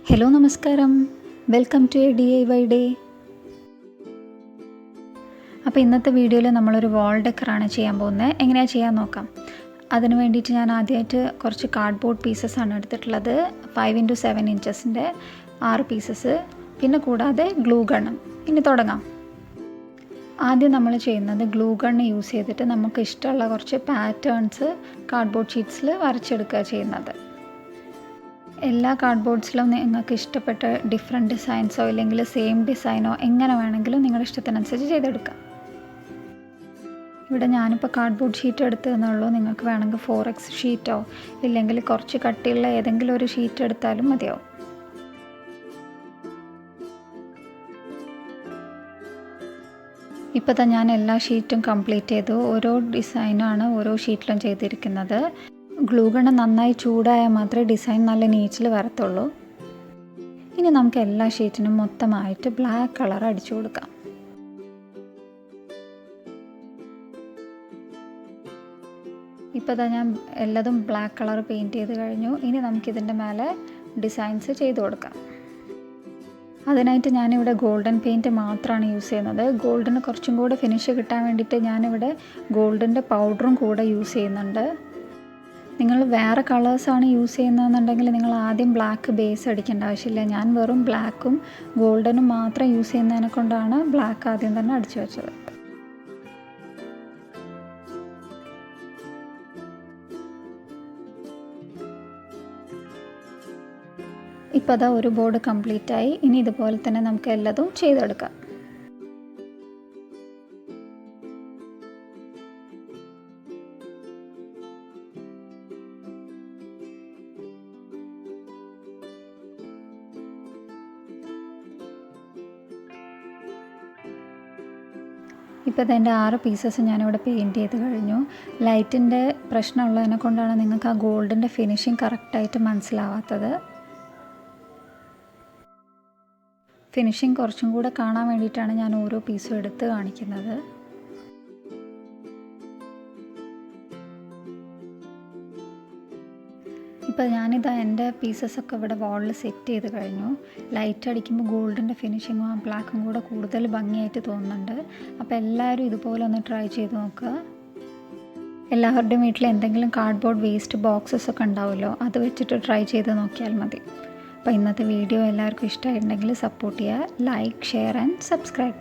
Hello നമസ്കാരം, welcome to a DIY day. അപ്പോൾ ഇന്നത്തെ വീഡിയോയിൽ നമ്മളൊരു വാൾ ഡെക്കറാണ് ചെയ്യാൻ പോകുന്നത്. എങ്ങനെയാണ് ചെയ്യാൻ നോക്കാം. അതിന് വേണ്ടിയിട്ട് ഞാൻ ആദ്യമായിട്ട് കുറച്ച് കാർഡ്ബോർഡ് പീസസ് ആണ് എടുത്തിട്ടുള്ളത്. 5x7 ഇഞ്ചസിൻ്റെ 6 പീസസ്, പിന്നെ കൂടാതെ ഗ്ലൂ ഗണ്ണും. ഇനി തുടങ്ങാം. ആദ്യം നമ്മൾ ചെയ്യുന്നത് ഗ്ലൂ ഗണ്ണ് യൂസ് ചെയ്തിട്ട് നമുക്ക് ഇഷ്ടമുള്ള കുറച്ച് പാറ്റേൺസ് കാർഡ്ബോർഡ് ഷീറ്റ്സിൽ വരച്ചെടുക്കുക ചെയ്യുന്നത്. എല്ലാ കാർഡ്ബോർഡ്സിലും നിങ്ങൾക്ക് ഇഷ്ടപ്പെട്ട ഡിഫറെൻറ്റ് ഡിസൈൻസോ ഇല്ലെങ്കിൽ സെയിം ഡിസൈനോ എങ്ങനെ വേണമെങ്കിലും നിങ്ങളുടെ ഇഷ്ടത്തിനനുസരിച്ച് ചെയ്തെടുക്കാം. ഇവിടെ ഞാനിപ്പോൾ കാർഡ്ബോർഡ് ഷീറ്റ് എടുത്തതെന്നുള്ളൂ. നിങ്ങൾക്ക് വേണമെങ്കിൽ 4x ഷീറ്റോ ഇല്ലെങ്കിൽ കുറച്ച് കട്ടിയുള്ള ഏതെങ്കിലും ഒരു ഷീറ്റ് എടുത്താലും മതിയാവും. ഇപ്പോൾ തന്നെ ഞാൻ എല്ലാ ഷീറ്റും കംപ്ലീറ്റ് ചെയ്തു. ഓരോ ഡിസൈനാണ് ഓരോ ഷീറ്റിലും ചെയ്തിരിക്കുന്നത്. ഗ്ലൂ ഗണ്ണ് നന്നായി ചൂടായാൽ മാത്രമേ ഡിസൈൻ നല്ല നീറ്റിൽ വരത്തുള്ളൂ. ഇനി നമുക്ക് എല്ലാ ഷീറ്റിനും മൊത്തമായിട്ട് ബ്ലാക്ക് കളർ അടിച്ചു കൊടുക്കാം. ഇപ്പോൾ തന്നെ ഞാൻ എല്ലാതും ബ്ലാക്ക് കളർ പെയിൻറ്റ് ചെയ്ത് കഴിഞ്ഞു. ഇനി നമുക്കിതിൻ്റെ മേലെ ഡിസൈൻസ് ചെയ്ത് കൊടുക്കാം. അതിനായിട്ട് ഞാനിവിടെ ഗോൾഡൻ പെയിൻറ്റ് മാത്രമാണ് യൂസ് ചെയ്യുന്നത്. ഗോൾഡിന് കുറച്ചും കൂടെ ഫിനിഷ് കിട്ടാൻ വേണ്ടിയിട്ട് ഞാനിവിടെ ഗോൾഡിൻ്റെ പൗഡറും കൂടെ യൂസ് ചെയ്യുന്നുണ്ട്. നിങ്ങൾ വേറെ കളേഴ്സാണ് യൂസ് ചെയ്യുന്നതെന്നുണ്ടെങ്കിൽ നിങ്ങൾ ആദ്യം ബ്ലാക്ക് ബേസ് അടിക്കേണ്ട ആവശ്യമില്ല. ഞാൻ വെറും ബ്ലാക്കും ഗോൾഡനും മാത്രം യൂസ് ചെയ്യുന്നതിനെ കൊണ്ടാണ് ബ്ലാക്ക് ആദ്യം തന്നെ അടിച്ചു വെച്ചത്. ഇപ്പോൾ അതാ ഒരു ബോർഡ് കംപ്ലീറ്റായി. ഇനി ഇതുപോലെ തന്നെ നമുക്ക് എല്ലാതും ചെയ്തെടുക്കാം. ഇപ്പോൾ അതിൻ്റെ 6 പീസസ് ഞാനിവിടെ പെയിൻറ്റ് ചെയ്ത് കഴിഞ്ഞു. ലൈറ്റിൻ്റെ പ്രശ്നമുള്ളതിനെ കൊണ്ടാണ് നിങ്ങൾക്ക് ആ ഗോൾഡിൻ്റെ ഫിനിഷിങ് കറക്റ്റായിട്ട് മനസ്സിലാവാത്തത്. ഫിനിഷിങ് കുറച്ചും കൂടെ കാണാൻ വേണ്ടിയിട്ടാണ് ഞാൻ ഓരോ പീസും എടുത്ത് കാണിക്കുന്നത്. ഇപ്പോൾ ഞാനിതാ എൻ്റെ പീസസൊക്കെ ഇവിടെ വാളിൽ സെറ്റ് ചെയ്ത് കഴിഞ്ഞു. ലൈറ്റ് അടിക്കുമ്പോൾ ഗോൾഡിൻ്റെ ഫിനിഷിങ്ങും ആ ബ്ലാക്കും കൂടെ കൂടുതൽ ഭംഗിയായിട്ട് തോന്നുന്നുണ്ട്. അപ്പോൾ എല്ലാവരും ഇതുപോലെ ഒന്ന് ട്രൈ ചെയ്ത് നോക്കുക. എല്ലാവരുടെയും വീട്ടിൽ എന്തെങ്കിലും കാർഡ്ബോർഡ് വേസ്റ്റ് ബോക്സസ് ഒക്കെ ഉണ്ടാവുമല്ലോ, അത് വെച്ചിട്ട് ട്രൈ ചെയ്ത് നോക്കിയാൽ മതി. അപ്പോൾ ഇന്നത്തെ വീഡിയോ എല്ലാവർക്കും ഇഷ്ടമായിട്ടുണ്ടെങ്കിൽ സപ്പോർട്ട് ചെയ്യുക. Like, share and subscribe.